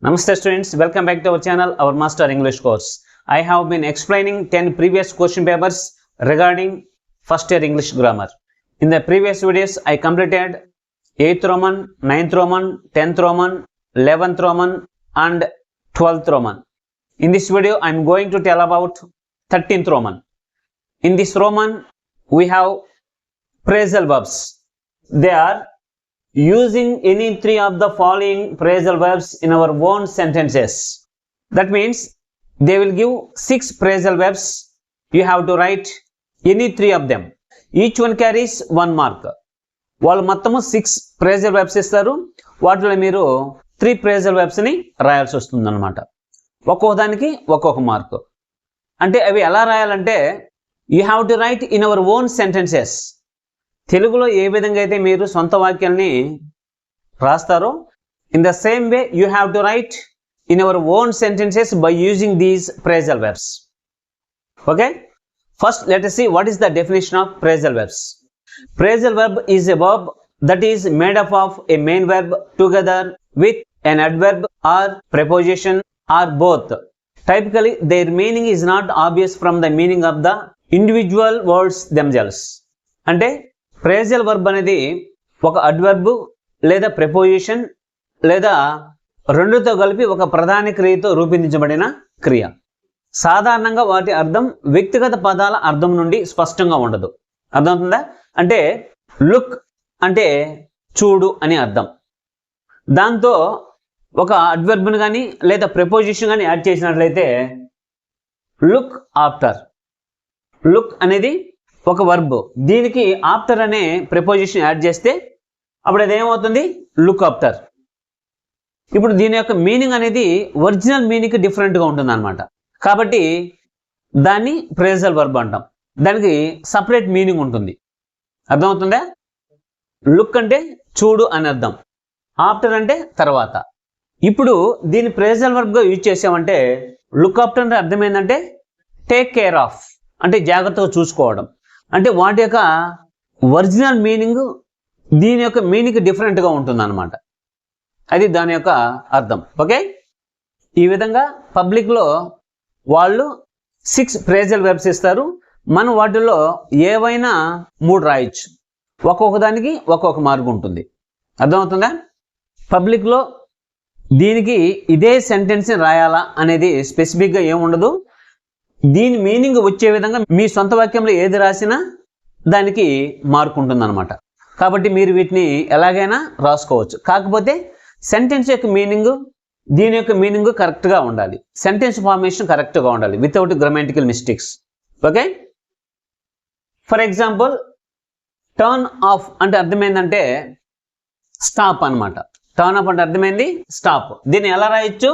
Namaste students, welcome back to our channel, our Master English course. I have been explaining 10 previous question papers regarding first year English grammar. In the previous videos, I completed 8th Roman, 9th Roman, 10th Roman, 11th Roman and 12th Roman. In this video, I am going to tell about 13th Roman. In this Roman, we have phrasal verbs. They are using any three of the following phrasal verbs in our own sentences. That means they will give 6 phrasal verbs. You have to write any three of them. Each one carries 1 mark. వాళ్ళు మొత్తము 6 phrasal verbs ఇస్తారు. వాటిలో మీరు 3 phrasal verbs ని రాయాల్సి వస్తుంది అన్నమాట. ఒక్కొక్క దానికి ఒక్కొక్క మార్క్. అంటే అవి ఎలా రాయాలంటే you have to write in our own sentences. తెలుగులో ఏ విధంగా అయితే మీరు సొంత వాక్యాన్ని రాస్తారో in the same way you have to write in our own sentences by using these phrasal verbs. Okay, first let us see what is the definition of phrasal verbs. Phrasal verb is a verb that is made up of a main verb together with an adverb or preposition or both. Typically their meaning is not obvious from the meaning of the individual words themselves. అంటే phrasal verb అనేది ఒక adverb లేదా preposition లేదా రెండుతో కలిపి ఒక ప్రధాన క్రియతో రూపొందించబడిన క్రియ. సాధారణంగా వాటి అర్థం వ్యక్తిగత పదాల అర్థం నుండి స్పష్టంగా ఉండదు. అర్థమవుతుందా? అంటే లుక్ అంటే చూడు అని అర్థం. దాంతో ఒక అడ్వర్బ్ను కానీ లేదా ప్రెపోజిషన్ కానీ యాడ్ చేసినట్లయితే లుక్ ఆఫ్టర్. లుక్ అనేది ఒక వర్బ్, దీనికి ఆఫ్టర్ అనే ప్రిపోజిషన్ యాడ్ చేస్తే అప్పుడు అదేమవుతుంది? Look after. ఇప్పుడు దీని యొక్క మీనింగ్ అనేది ఒరిజినల్ మీనింగ్ డిఫరెంట్గా ఉంటుంది అనమాట. కాబట్టి దాన్ని ఫ్రేజల్ వర్బ్ అంటాం. దానికి సపరేట్ మీనింగ్ ఉంటుంది. అర్థమవుతుందా? లుక్ అంటే చూడు అని అర్థం, ఆఫ్టర్ అంటే తర్వాత. ఇప్పుడు దీన్ని ఫ్రేజల్ వర్బ్గా యూజ్ చేసామంటే లుక్ ఆఫ్టర్ అంటే అర్థం ఏంటంటే టేక్ కేర్ ఆఫ్, అంటే జాగ్రత్తగా చూసుకోవడం. అంటే వాటి యొక్క ఒరిజినల్ మీనింగ్ దీని యొక్క మీనింగ్ డిఫరెంట్గా ఉంటుంది అనమాట. అది దాని యొక్క అర్థం. ఓకే, ఈ విధంగా పబ్లిక్లో వాళ్ళు 6 ఫ్రేజల్ వెర్బ్స్ ఇస్తారు. మనం వాటిల్లో ఏవైనా 3 రాయొచ్చు. ఒక్కొక్క దానికి ఒక్కొక్క మార్గం ఉంటుంది. అర్థమవుతుందా? పబ్లిక్లో దీనికి ఇదే సెంటెన్స్ని రాయాలా అనేది స్పెసిఫిక్గా ఏముండదు. దీని మీనింగ్ వచ్చే విధంగా మీ సొంత వాక్యంలో ఏది రాసినా దానికి మార్కు ఉంటుందన్నమాట. కాబట్టి మీరు వీటిని ఎలాగైనా రాసుకోవచ్చు. కాకపోతే సెంటెన్స్ యొక్క మీనింగ్ దీని యొక్క మీనింగ్ కరెక్ట్గా ఉండాలి. సెంటెన్స్ ఫార్మేషన్ కరెక్ట్గా ఉండాలి without grammatical mistakes. Okay, for example turn off అంటే అర్థమైందంటే స్టాప్ అనమాట. టర్న్ ఆఫ్ అంటే అర్థమైంది స్టాప్. దీన్ని ఎలా రాయొచ్చు?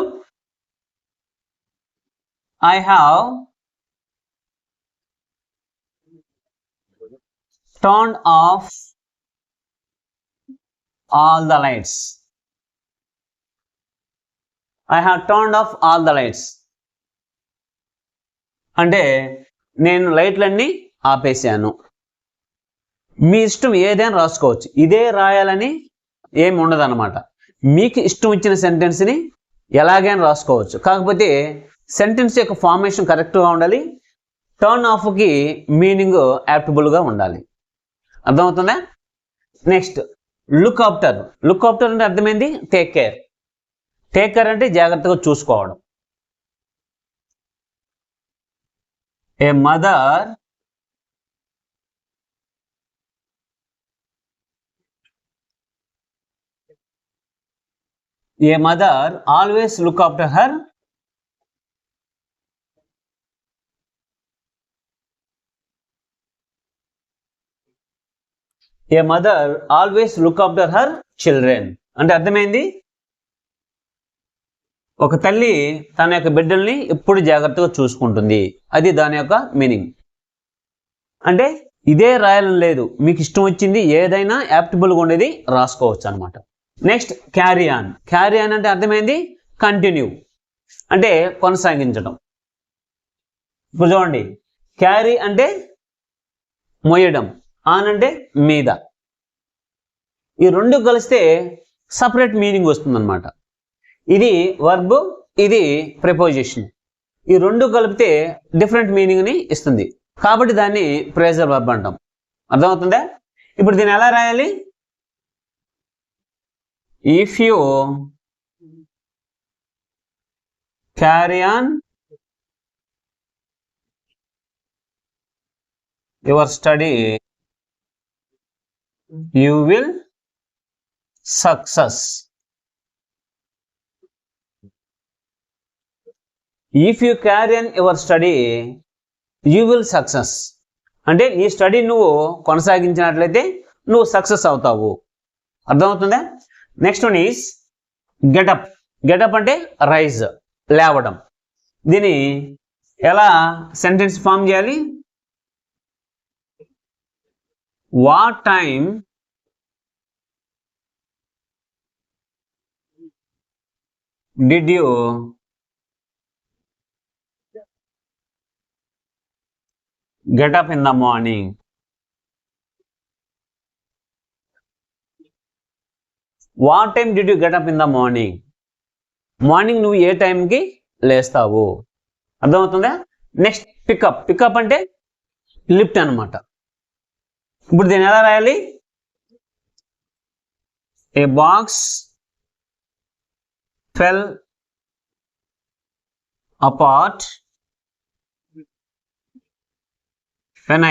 I have turned off all the lights. I have turned off all the lights. అంటే నేను లైట్లన్నీ ఆపేసాను. మీ ఇష్టం ఏదైనా రాసుకోవచ్చు. ఇదే రాయాలని ఏమి ఉండదు అనమాట. మీకు ఇష్టం ఇచ్చిన సెంటెన్స్ని ఎలాగైనా రాసుకోవచ్చు. కాకపోతే సెంటెన్స్ యొక్క ఫార్మేషన్ కరెక్ట్గా ఉండాలి. టర్న్ ఆఫ్కి మీనింగ్ యాప్టబుల్గా ఉండాలి. అర్థమవుతుందా? Next look after. Look after అంటే అర్థమైంది టేక్ కేర్. టేక్ కేర్ అంటే జాగ్రత్తగా చూసుకోవడం. A mother always look after her a mother always look after her children అంటే అర్థమైంది ఒక తల్లి తన యొక్క బిడ్డల్ని ఎప్పుడు జాగ్రత్తగా చూసుకుంటుంది. అది దాని యొక్క మీనింగ్. అంటే ఇదే రాయాలని లేదు, మీకు ఇష్టం వచ్చింది ఏదైనా యాప్టబుల్గా ఉండేది రాసుకోవచ్చు అనమాట. Next carry on. Carry on అంటే అర్థమైంది కంటిన్యూ, అంటే కొనసాగించడం. ఇప్పుడు చూడండి, క్యారీ అంటే మోయడం, ఆన్ అంటే మీద. ఈ రెండు కలిస్తే సపరేట్ మీనింగ్ వస్తుందన్నమాట. ఇది వర్బ్, ఇది ప్రిపోజిషన్. ఈ రెండు కలిపితే డిఫరెంట్ మీనింగ్ని ఇస్తుంది. కాబట్టి దాన్ని ఫ్రేజల్ వర్బ్ అంటాం. అర్థమవుతుందా? ఇప్పుడు దీన్ని ఎలా రాయాలి? If you carry on your study, you will success. If you carry on your study, you will success. అంటే నీ స్టడీ నువ్వు కొనసాగించినట్లయితే నువ్వు సక్సెస్ అవుతావు. అర్థమవుతుందా? Next one is get up. Get up అంటే రైజ్, లేవడం. దీన్ని ఎలా సెంటెన్స్ ఫామ్ చేయాలి? What time did you get up in the morning? What time did you get up in the morning? Morning నువ్వు ఏ టైంకి లేస్తావు? అర్థమవుతుందా? Next pick up. పికప్ అంటే లిఫ్ట్ అనమాట. ఇప్పుడు దీన్ని ఎలా రాయాలి? A box fell apart when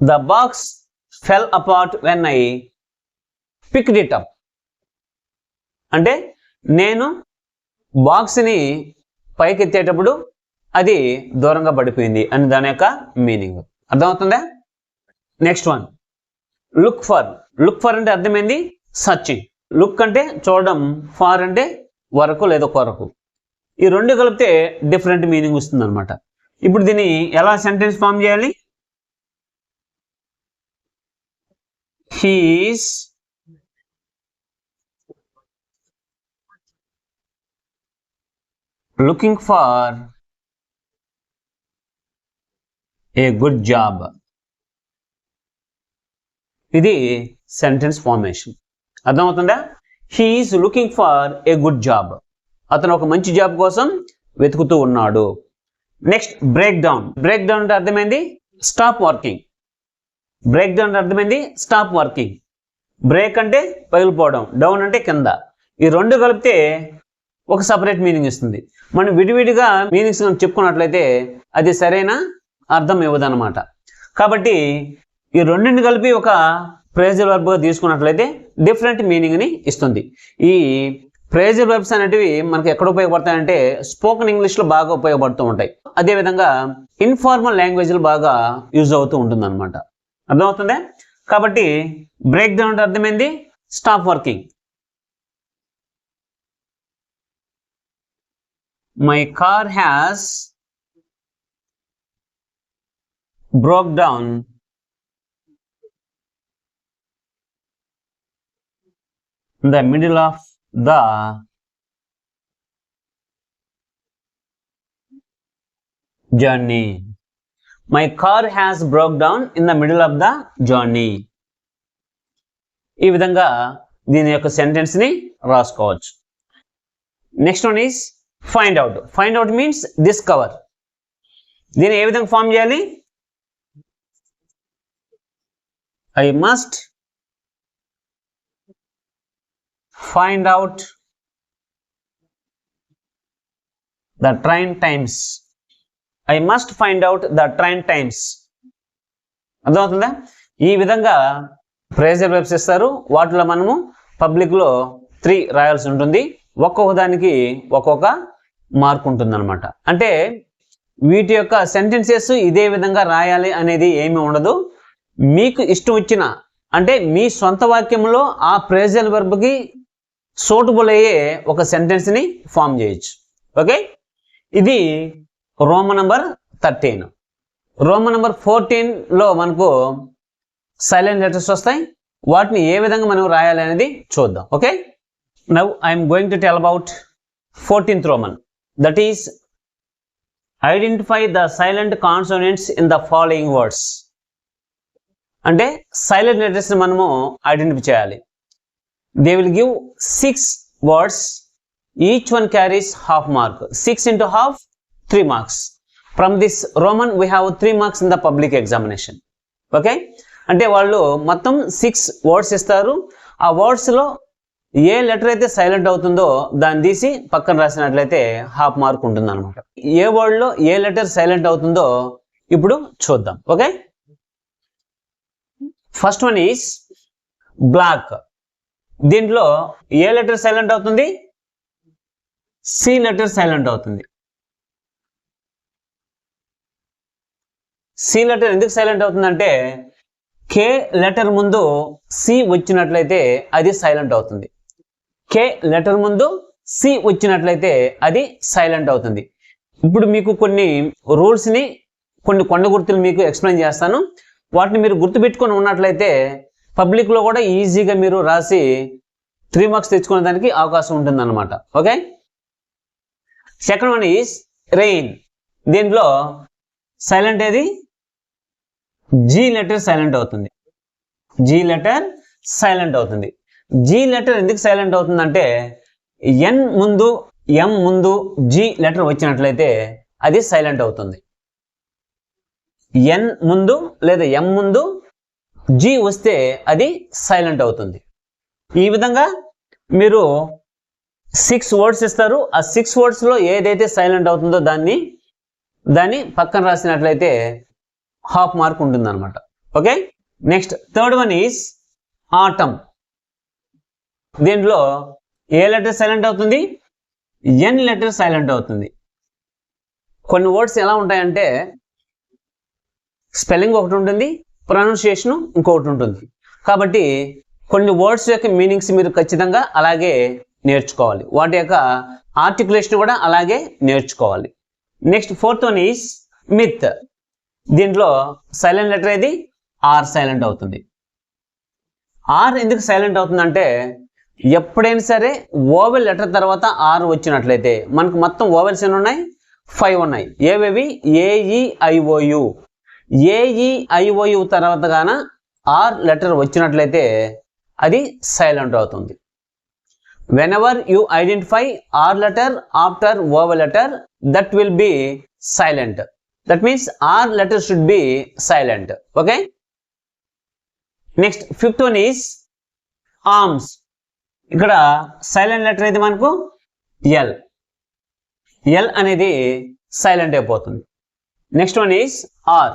the box fell apart when I picked it up. అంటే నేను బాక్స్ని పైకెత్తేటప్పుడు అది దూరంగా పడిపోయింది అని దాని యొక్క మీనింగ్. అర్థమవుతుందా? Next one look for. Look for అంటే అర్థమైంది సర్చింగ్. లుక్ అంటే చూడడం, ఫార్ అంటే వరకు లేదా కొరకు. ఈ రెండు కలిపితే డిఫరెంట్ మీనింగ్ వస్తుంది అనమాట. ఇప్పుడు దీన్ని ఎలా సెంటెన్స్ ఫామ్ చేయాలి? He is looking for a good job. ఇది సెంటెన్స్ ఫార్మేషన్. అర్థమవుతుందా? He is looking for a good job. అతను ఒక మంచి జాబ్ కోసం వెతుకుతూ ఉన్నాడు. Next break down. Break down అంటే అర్థమైంది స్టాప్ వర్కింగ్. బ్రేక్ డౌన్ అంటే అర్థమైంది స్టాప్ వర్కింగ్. బ్రేక్ అంటే పగిలిపోవడం, డౌన్ అంటే కింద. ఈ రెండు కలిపితే ఒక సపరేట్ మీనింగ్ ఇస్తుంది. మనం విడివిడిగా మీనింగ్స్ చెప్పుకున్నట్లయితే అది సరైన అర్థం ఇవ్వదన్నమాట. కాబట్టి ఈ రెండింటిని కలిపి ఒక ఫ్రేజల్ వర్బ్గా తీసుకున్నట్లయితే డిఫరెంట్ మీనింగ్ని ఇస్తుంది. ఈ ఫ్రేజల్ వర్బ్స్ అనేటివి మనకి ఎక్కడ ఉపయోగపడతాయంటే స్పోకెన్ ఇంగ్లీష్లో బాగా ఉపయోగపడుతూ ఉంటాయి. అదేవిధంగా ఇన్ఫార్మల్ లాంగ్వేజ్లో బాగా యూజ్ అవుతూ ఉంటుంది అనమాట. అర్థమవుతుందా? కాబట్టి బ్రేక్ డౌన్ అంటే అర్థమైంది stop working. My car has broke down in the middle of the journey. My car has broke down in the middle of the journey. ఈ విధంగా దీని యొక్క సెంటెన్స్ ని రాసుకోవచ్చు. Next one is find out. Find out means discover. దీన్ని ఏ విధంగా form చేయాలి? I must find out the train times. I must find out the train times. అర్థమవుతుందా? ఈ విధంగా ఫ్రేజల్ వర్బ్స్ ఇస్తారు. వాటిలో మనము పబ్లిక్లో 3 రాయాల్సి ఉంటుంది. ఒక్కొక్క దానికి ఒక్కొక్క మార్క్ ఉంటుంది అనమాట. అంటే వీటి యొక్క సెంటెన్సెస్ ఇదే విధంగా రాయాలి అనేది ఏమీ ఉండదు. మీకు ఇష్టం వచ్చిన అంటే మీ సొంత వాక్యంలో ఆ ఫ్రేజల్ వర్బ్కి సూటబుల్ అయ్యే ఒక సెంటెన్స్ని ఫామ్ చేయొచ్చు. ఓకే, ఇది రోమన్ నంబర్ 13. రోమన్ నంబర్ 14లో మనకు సైలెంట్ లెటర్స్ వస్తాయి. వాటిని ఏ విధంగా మనం రాయాలి అనేది చూద్దాం. Okay, now I'm going to tell about 14th Roman. That is identify the silent consonants in the following words. అంటే సైలెంట్ లెటర్స్ని మనము ఐడెంటిఫై చేయాలి. They will give 6 words, each one carries half mark. 6 into half, 3 marks. From this Roman we have 3 marks in the public examination. Okay, అంటే వాళ్ళు మొత్తం 6 words ఇస్తారు. ఆ వర్డ్స్లో ఏ letter అయితే silent అవుతుందో దాన్ని తీసి పక్కన రాసినట్లయితే హాఫ్ మార్క్ ఉంటుంది అనమాట. ఏ వర్డ్లో ఏ లెటర్ సైలెంట్ అవుతుందో ఇప్పుడు చూద్దాం. Okay, first one is black. దీంట్లో ఏ లెటర్ సైలెంట్ అవుతుంది? సి లెటర్ సైలెంట్ అవుతుంది. సి లెటర్ ఎందుకు సైలెంట్ అవుతుందంటే కే లెటర్ ముందు సి వచ్చినట్లయితే అది సైలెంట్ అవుతుంది. కే లెటర్ ముందు సి వచ్చినట్లయితే అది సైలెంట్ అవుతుంది. ఇప్పుడు మీకు కొన్ని రూల్స్ని, కొన్ని కొండ గుర్తులు మీకు ఎక్స్ప్లెయిన్ చేస్తాను. వాటిని మీరు గుర్తుపెట్టుకొని ఉన్నట్లయితే పబ్లిక్లో కూడా ఈజీగా మీరు రాసి 3 marks తెచ్చుకునే దానికి అవకాశం ఉంటుంది అన్నమాట. Okay, second one is rain. దీంట్లో సైలెంట్ ఏది? జీ లెటర్ సైలెంట్ అవుతుంది. జీ లెటర్ సైలెంట్ అవుతుంది. జీ లెటర్ ఎందుకు సైలెంట్ అవుతుందంటే ఎన్ ముందు ఎం ముందు జీ లెటర్ వచ్చినట్లయితే అది సైలెంట్ అవుతుంది. ఎన్ ముందు లేదా ఎం ముందు జీ వస్తే అది సైలెంట్ అవుతుంది. ఈ విధంగా మీరు 6 వర్డ్స్ ఇస్తారు. ఆ 6 వర్డ్స్లో ఏదైతే సైలెంట్ అవుతుందో దాన్ని పక్కన రాసినట్లయితే హాఫ్ మార్క్ ఉంటుంది అనమాట. Okay, next third one is atom. దీంట్లో ఏ లెటర్ సైలెంట్ అవుతుంది? ఎన్ లెటర్ సైలెంట్ అవుతుంది. కొన్ని వర్డ్స్ ఎలా ఉంటాయంటే స్పెల్లింగ్ ఒకటి ఉంటుంది, ప్రొనౌన్సియేషన్ ఇంకొకటి ఉంటుంది. కాబట్టి కొన్ని వర్డ్స్ యొక్క మీనింగ్స్ మీరు ఖచ్చితంగా అలాగే నేర్చుకోవాలి. వాటి యొక్క ఆర్టికులేషన్ కూడా అలాగే నేర్చుకోవాలి. Next fourth one is myth. దీంట్లో సైలెంట్ లెటర్ ఏది? ఆర్ సైలెంట్ అవుతుంది. ఆర్ ఎందుకు సైలెంట్ అవుతుందంటే ఎప్పుడైనా సరే ఓవెల్ లెటర్ తర్వాత ఆర్ వచ్చినట్లయితే, మనకు మొత్తం ఓవెల్స్ ఎన్ని ఉన్నాయి? 5 ఉన్నాయి. ఏవేవి? ఏఈఐఓయు. ఏఈఐఓయు తర్వాత గాన ఆర్ లెటర్ వచ్చినట్లయితే అది సైలెంట్ అవుతుంది. whenever you identify R letter after vowel letter, that will be silent. That means R letter should be silent. Okay, next fifth one is arms. ఇక్కడ సైలెంట్ లెటర్ అయితే మనకు L. L అనేది silent అయిపోతుంది. Next one is hour.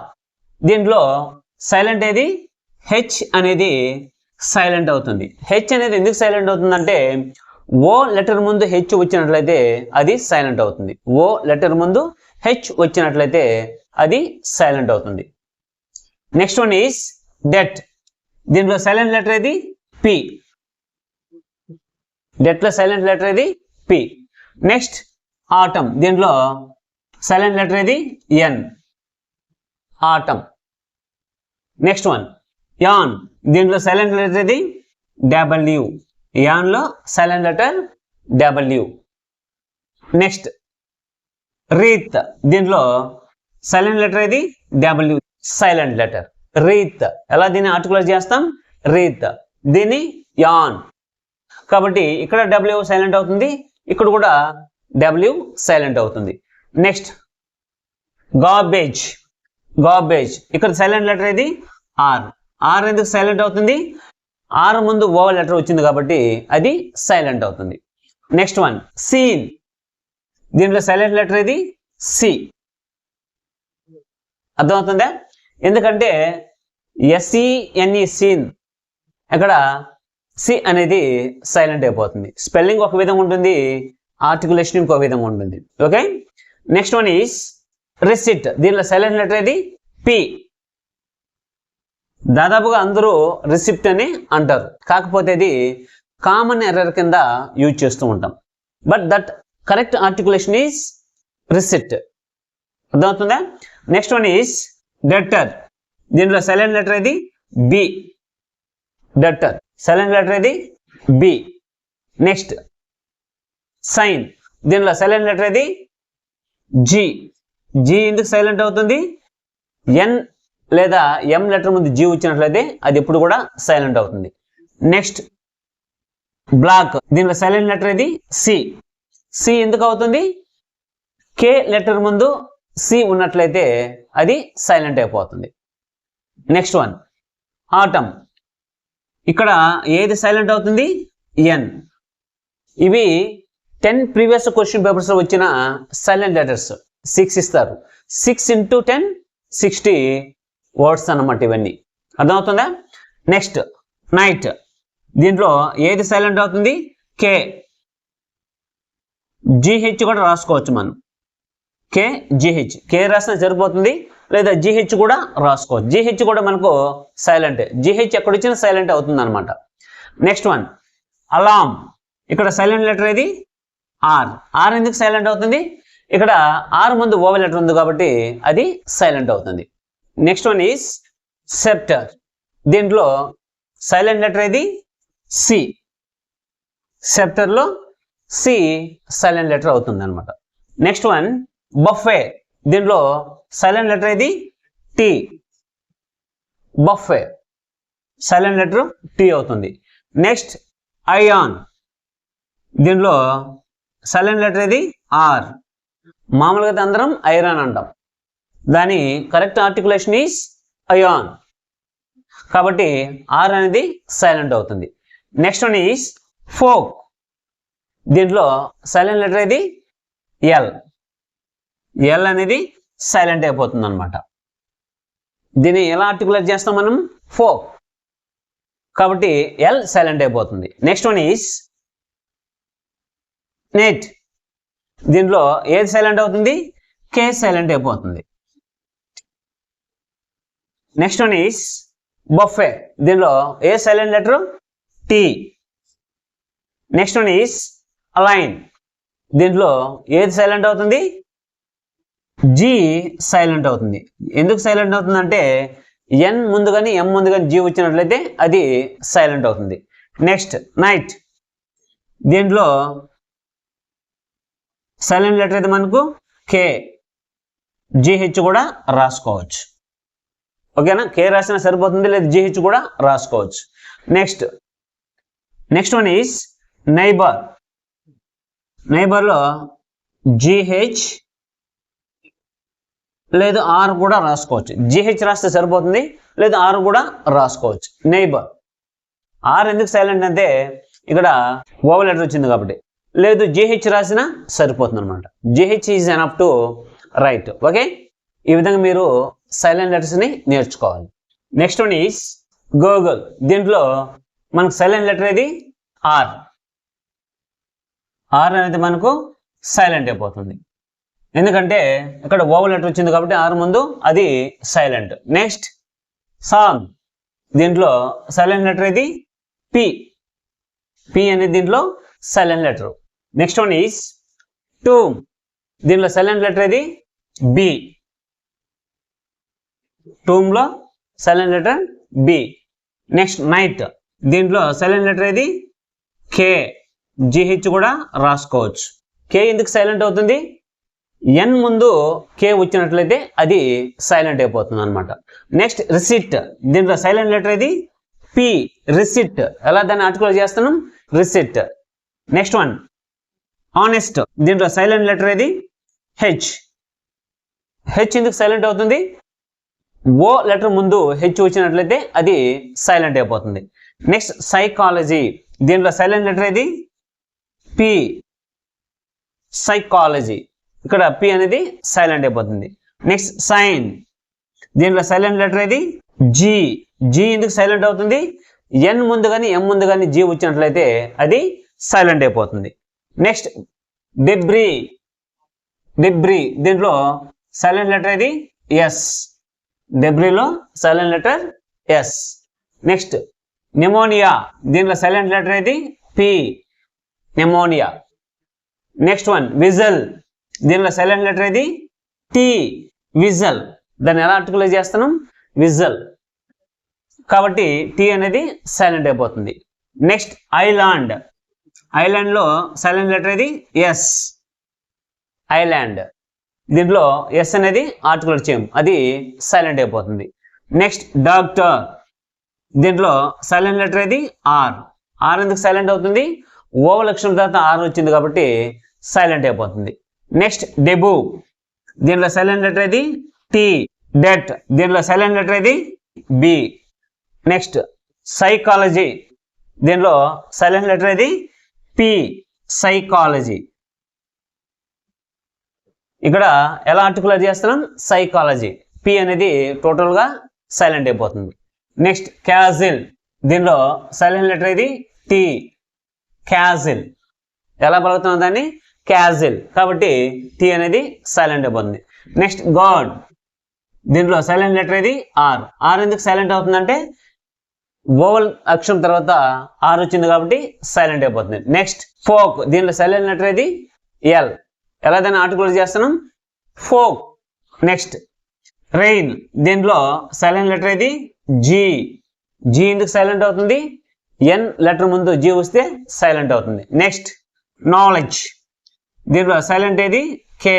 దీంట్లో silent ఏది? H అనేది silent అవుతుంది. H అనేది ఎందుకు సైలెంట్ అవుతుందంటే ఓ లెటర్ ముందు హెచ్ వచ్చినట్లయితే అది సైలెంట్ అవుతుంది. ఓ లెటర్ ముందు హెచ్ వచ్చినట్లయితే అది సైలెంట్ అవుతుంది. Next one is debt. దీంట్లో సైలెంట్ లెటర్ ఏది? పి. డెట్లో సైలెంట్ లెటర్ ఏది? పి. Next autumn. దీంట్లో సైలెంట్ లెటర్ ఏది? N. Autumn. Next one yawn. దీంట్లో సైలెంట్ లెటర్ ఏది? డబ్ల్యూ. యాన్లో silent letter W. Next wreath. దీంట్లో సైలెంట్ లెటర్ ఏది? డబ్ల్యూ. Silent letter wreath. ఎలా దీన్ని ఆర్టికులేట్ చేస్తాం? రీత్. దీన్ని యాన్. కాబట్టి ఇక్కడ డబ్ల్యూ సైలెంట్ అవుతుంది, ఇక్కడ కూడా డబ్ల్యూ సైలెంట్ అవుతుంది. Next garbage. గార్బేజ్. ఇక్కడ సైలెంట్ లెటర్ ఏది? ఆర్. ఆర్ ఎందుకు సైలెంట్ అవుతుంది? ఆర్ ముందు ఓవల్ లెటర్ వచ్చింది కాబట్టి అది సైలెంట్ అవుతుంది. Next one scene. దీంట్లో సైలెంట్ లెటర్ ఏది? సి. అర్థమవుతుందా? ఎందుకంటే ఎస్ఈఎన్ఈ సీన్, అక్కడ సి అనేది సైలెంట్ అయిపోతుంది. స్పెల్లింగ్ ఒక విధంగా ఉంటుంది, ఆర్టికులేషన్ ఇంకో విధంగా ఉంటుంది. Okay, next one is receipt. దీంట్లో సైలెంట్ లెటర్ ఏది? పి. దాదాపుగా అందరూ రిసిప్ట్ అని అంటారు, కాకపోతే ఇది కామన్ ఎర్రర్ కింద యూజ్ చేస్తూ ఉంటాం. But that correct articulation is receipt. అర్థమవుతుందా? Next one is debtor. దీంట్లో సైలెంట్ లెటర్ ఏది? బి. డెటర్. సైలెంట్ లెటర్ ఏది? బి. Next sign. దీంట్లో సైలెంట్ లెటర్ ఏది? జి. జి ఎందుకు సైలెంట్ అవుతుంది? ఎన్ లేదా ఎం లెటర్ ముందు జీ వచ్చినట్లయితే అది ఎప్పుడు కూడా సైలెంట్ అవుతుంది. నెక్స్ట్ బ్లాక్, దీనిలో సైలెంట్ లెటర్ ఇది సి. సి ఎందుకు అవుతుంది? కే లెటర్ ముందు సి ఉన్నట్లయితే అది సైలెంట్ అయిపోతుంది. నెక్స్ట్ వన్ ఆటమ్, ఇక్కడ ఏది సైలెంట్ అవుతుంది? ఎన్. ఇవి 10 ప్రీవియస్ క్వశ్చన్ పేపర్స్ లో వచ్చిన సైలెంట్ లెటర్స్. 6 ఇస్తారు. 6 into 10 60 వర్డ్స్ అన్నమాట ఇవన్నీ. అర్థమవుతుందా? నెక్స్ట్ నైట్, దీంట్లో ఏది సైలెంట్ అవుతుంది? కే. జిహెచ్ కూడా రాసుకోవచ్చు మనం. కే జిహెచ్, కే రాసినా సరిపోతుంది, లేదా జిహెచ్ కూడా రాసుకోవచ్చు. జిహెచ్ కూడా మనకు సైలెంట్. జిహెచ్ ఎక్కడ వచ్చినా సైలెంట్ అవుతుంది అనమాట. నెక్స్ట్ వన్ అలామ్, ఇక్కడ సైలెంట్ లెటర్ ఏది? ఆర్. ఆర్ ఎందుకు సైలెంట్ అవుతుంది? ఇక్కడ ఆర్ ముందు ఓవెల్ లెటర్ ఉంది కాబట్టి అది సైలెంట్ అవుతుంది. నెక్స్ట్ వన్ ఈస్ సెప్టర్, దీంట్లో సైలెంట్ లెటర్ ఏది? సి. సెప్టర్ లో సి సైలెంట్ లెటర్ అవుతుంది అనమాట. నెక్స్ట్ వన్ బఫే, దీంట్లో సైలెంట్ లెటర్ ఏది? T. Buffet silent letter T అవుతుంది. నెక్స్ట్ అయాన్, దీంట్లో సైలెంట్ లెటర్ ఏది? ఆర్. మామూలుగా అందరం ఐరన్ అంటాం, దాని కరెక్ట్ ఆర్టికులేషన్ ఈస్ అయాన్, కాబట్టి ఆర్ అనేది సైలెంట్ అవుతుంది. నెక్స్ట్ వన్ ఈస్ ఫోక్, దీంట్లో సైలెంట్ లెటర్ ఏది? ఎల్. ఎల్ అనేది సైలెంట్ అయిపోతుంది అనమాట. దీన్ని ఎలా ఆర్టికులేట్ చేస్తాం మనం? ఫోక్, కాబట్టి ఎల్ సైలెంట్ అయిపోతుంది. నెక్స్ట్ వన్ ఈస్ నెట్, దీంట్లో ఏది సైలెంట్ అవుతుంది? కే సైలెంట్ అయిపోతుంది. నెక్స్ట్ వన్ ఈస్ బఫే, దీనిలో ఏ silent letter? T. Next one is align, దీంట్లో ఏది సైలెంట్ అవుతుంది? జీ సైలెంట్ అవుతుంది. ఎందుకు సైలెంట్ అవుతుంది అంటే ఎన్ ముందు కానీ ఎం ముందు కానీ జీ వచ్చినట్లయితే అది సైలెంట్ అవుతుంది. నెక్స్ట్ నైట్, దీంట్లో సైలెంట్ లెటర్ అయితే మనకు కే. జిహెచ్ కూడా రాసుకోవచ్చు. ఓకేనా? కే రాసినా సరిపోతుంది, లేదా జిహెచ్ కూడా రాసుకోవచ్చు. నెక్స్ట్ వన్ ఈస్ నైబర్, నైబర్లో జిహెచ్ లేదు ఆర్ కూడా రాసుకోవచ్చు. జిహెచ్ రాస్తే సరిపోతుంది, లేదా ఆర్ కూడా రాసుకోవచ్చు. నైబర్. ఆర్ ఎందుకు సైలెంట్ అంటే ఇక్కడ ఓవల్ లెటర్ వచ్చింది కాబట్టి, లేదు జిహెచ్ రాసినా సరిపోతుంది అనమాట. GH is enough to right. Okay, ఈ విధంగా మీరు సైలెంట్ లెటర్స్ని నేర్చుకోవాలి. నెక్స్ట్ వన్ ఈస్ గూగుల్, దీంట్లో మనకు సైలెంట్ లెటర్ ఏది? ఆర్. ఆర్ అనేది మనకు సైలెంట్ అయిపోతుంది, ఎందుకంటే ఇక్కడ ఓవల్ లెటర్ వచ్చింది కాబట్టి ఆర్ ముందు అది సైలెంట్. నెక్స్ట్ సాంగ్, దీంట్లో సైలెంట్ లెటర్ ఏది? పి. పి అనేది దీంట్లో silent letter. Next one is tomb, దీంట్లో సైలెంట్ లెటర్ ఏది? బి. టూమ్ లో silent letter B. Next knight, దీంట్లో సైలెంట్ లెటర్ ఏది? కే. జిహెచ్ కూడా రాసుకోవచ్చు. కే ఎందుకు సైలెంట్ అవుతుంది? ఎన్ ముందు కే వచ్చినట్లయితే అది సైలెంట్ అయిపోతుంది అనమాట. నెక్స్ట్ రిసిట్, దీంట్లో సైలెంట్ లెటర్ ఏది? పి. రిసిట్. ఎలా దాన్ని ఆర్టికులేట్ చేస్తున్నాం? రిసిట్. నెక్స్ట్ వన్ ఆనెస్ట్, దీంట్లో సైలెంట్ లెటర్ ఏది? హెచ్. హెచ్ ఎందుకు సైలెంట్ అవుతుంది? ఓ లెటర్ ముందు హెచ్ వచ్చినట్లయితే అది సైలెంట్ అయిపోతుంది. నెక్స్ట్ సైకాలజీ, దీంట్లో సైలెంట్ లెటర్ ఏది? పి. సైకాలజీ, ఇక్కడ పి అనేది సైలెంట్ అయిపోతుంది. నెక్స్ట్ సైన్, దీంట్లో సైలెంట్ లెటర్ ఏది? జీ. జీ ఎందుకు సైలెంట్ అవుతుంది? ఎన్ ముందు కానీ ఎం ముందు కానీ జీ వచ్చినట్లయితే అది సైలెంట్ అయిపోతుంది. Next debris. డెబ్రీ, దీంట్లో సైలెంట్ లెటర్ ఏది? ఎస్. డెబ్రీలో silent letter S. Next pneumonia, దీంట్లో సైలెంట్ లెటర్ ఏది? P. Pneumonia. Next one whistle, దీనిలో సైలెంట్ లెటర్ ఏది? టీ. విజల్. దాన్ని ఎలా ఆర్టికులేట్ చేస్తున్నాం? విజల్, కాబట్టి టీ అనేది సైలెంట్ అయిపోతుంది. Next island. ఐలాండ్ లో సైలెంట్ లెటర్ ఏది? ఎస్. ఐలాండ్, దీంట్లో ఎస్ అనేది ఆర్టికులేట్ చేయం, అది సైలెంట్ అయిపోతుంది. నెక్స్ట్ డాక్టర్, దీంట్లో సైలెంట్ లెటర్ ఏది ఆర్ ఎందుకు సైలెంట్ అవుతుంది, ఓవల్ అక్షరం తర్వాత ఆర్ వచ్చింది కాబట్టి సైలెంట్ అయిపోతుంది. నెక్స్ట్ డెబు, దీంట్లో సైలెంట్ లెటర్ ఏది టీ. డెట్, దీంట్లో సైలెంట్ లెటర్ ఏది బి. నెక్స్ట్ సైకాలజీ, దీంట్లో సైలెంట్ లెటర్ ఏది పి. సైకాలజీ. ఇక్కడ ఎలా ఆర్టికులేట్ చేస్తున్నాం, సైకాలజీ. పి అనేది టోటల్గా సైలెంట్ అయిపోతుంది. నెక్స్ట్ క్యాజిల్, దీనిలో సైలెంట్ లెటర్ ఏది టీ. క్యాజిల్. ఎలా పలుకుతున్నాం దాన్ని, క్యాజిల్. కాబట్టి టీ అనేది సైలెంట్ అయిపోతుంది. నెక్స్ట్ గాడ్, దీంట్లో సైలెంట్ లెటర్ ఏది ఆర్ ఎందుకు సైలెంట్ అవుతుందంటే ఓవల్ అక్షరం తర్వాత ఆర్ వచ్చింది కాబట్టి సైలెంట్ అయిపోతుంది. నెక్స్ట్ ఫోక్, దీంట్లో సైలెంట్ లెటర్ ఏది ఎల్. ఎలా దాన్ని ఆర్టికులేట్ చేస్తున్నాం, ఫోక్. నెక్స్ట్ రెయిన్, దీంట్లో సైలెంట్ లెటర్ ఏది జీ ఎందుకు సైలెంట్ అవుతుంది, ఎన్ లెటర్ ముందు జీ వస్తే సైలెంట్ అవుతుంది. నెక్స్ట్ నాలెడ్జ్, దీంట్లో సైలెంట్ ఏది కే.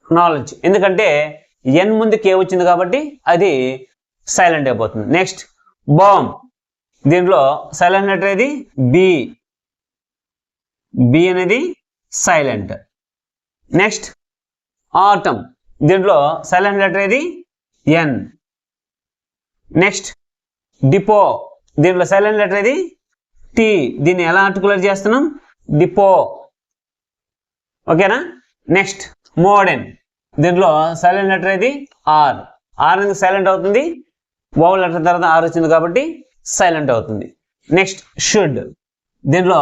నాలెడ్జ్ ఎందుకంటే ఎన్ ముందు కే వచ్చింది కాబట్టి అది సైలెంట్ అయిపోతుంది. నెక్స్ట్ బాంబ్, దీంట్లో సైలెంట్ లెటర్ ఏది బి అనేది సైలెంట్. నెక్స్ట్ ఆటమ్, దీంట్లో సైలెంట్ లెటర్ ఏది ఎన్. నెక్స్ట్ డిపో, దీంట్లో సైలెంట్ లెటర్ ఏది టీ. దీన్ని ఎలా ఆర్టికులేట్ చేస్తున్నాం, డిపో. ఓకేనా. నెక్స్ట్ మోడర్న్, దీంట్లో సైలెంట్ లెటర్ ఏది ఆర్ ఎందుకు సైలెంట్ అవుతుంది, ఓవల్ లెటర్ తర్వాత ఆర్ వచ్చింది కాబట్టి సైలెంట్ అవుతుంది. నెక్స్ట్ షుడ్, దీంట్లో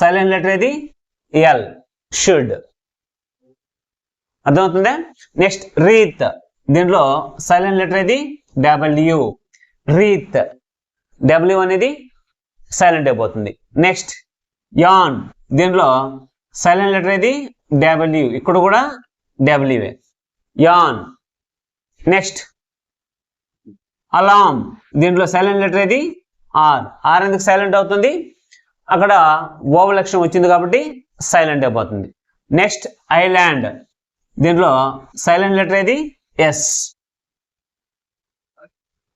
సైలెంట్ లెటర్ ఏది ఎల్. షుడ్. అర్థమవుతుందా. నెక్స్ట్ రీత్, దీంట్లో సైలెంట్ లెటర్ ఏది డబ్ల్యూ. రీత్. డబ్ల్యూ అనేది సైలెంట్ అయిపోతుంది. నెక్స్ట్ యాన్, దీంట్లో సైలెంట్ లెటర్ ఏది డబ్ల్యూ. ఇక్కడ కూడా డబ్ల్యూఏ. యాన్. నెక్స్ట్ అలామ్, దీంట్లో సైలెంట్ లెటర్ ఏది ఆర్ ఎందుకు సైలెంట్ అవుతుంది, అక్కడ ఓవల్ అక్షరం వచ్చింది కాబట్టి సైలెంట్ అయిపోతుంది. నెక్స్ట్ ఐలాండ్, దీంట్లో సైలెంట్ లెటర్ ఏది ఎస్.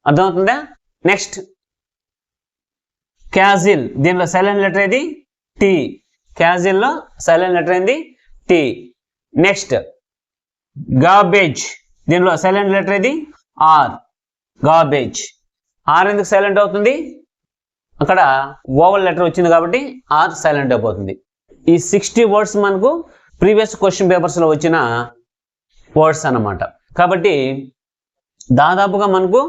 అర్థమవుతుందా. నెక్స్ట్ క్యాజిల్, దీంట్లో సైలెంట్ లెటర్ ఏది టీ. క్యాజిల్లో సైలెంట్ లెటర్ ఏంది టీ. నెక్స్ట్ గార్బేజ్, దీంట్లో సైలెంట్ లెటర్ ఏది గార్బేజ్. ఆర్ ఎందుకు సైలెంట్ అవుతుంది, అక్కడ ఓవల్ లెటర్ వచ్చింది కాబట్టి ఆర్ సైలెంట్ అయిపోతుంది. ఈ 60 వర్డ్స్ మనకు ప్రీవియస్ క్వశ్చన్ పేపర్స్లో వచ్చిన వర్డ్స్ అన్నమాట. కాబట్టి దాదాపుగా మనకు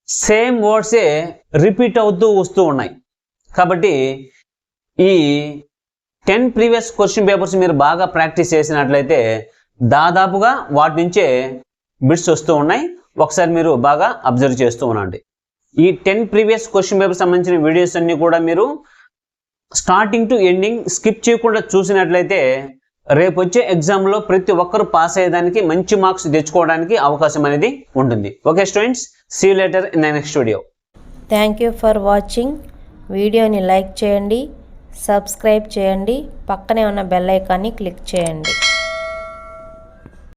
సేమ్ వర్డ్సే రిపీట్ అవుతూ వస్తూ ఉన్నాయి. కాబట్టి ఈ 10 ప్రీవియస్ క్వశ్చన్ పేపర్స్ మీరు బాగా ప్రాక్టీస్ చేసినట్లయితే దాదాపుగా వాటి నుంచే బిట్స్ వస్తూ ఉన్నాయి. ఒకసారి మీరు బాగా అబ్జర్వ్ చేస్తూ ఉండండి. ఈ 10 ప్రీవియస్ క్వశ్చన్ పేపర్ సంబంధించిన వీడియోస్ అన్ని కూడా మీరు స్టార్టింగ్ టు ఎండింగ్ స్కిప్ చేయకుండా చూసినట్లయితే రేపు వచ్చే ఎగ్జామ్లో ప్రతి ఒక్కరు పాస్ అయ్యేదానికి మంచి మార్క్స్ తెచ్చుకోవడానికి అవకాశం అనేది ఉంటుంది. Okay students, see you later in the next video. Thank you for watching. వీడియోని లైక్ చేయండి, సబ్స్క్రైబ్ చేయండి, పక్కనే ఉన్న బెల్ ఐకాన్ని క్లిక్ చేయండి.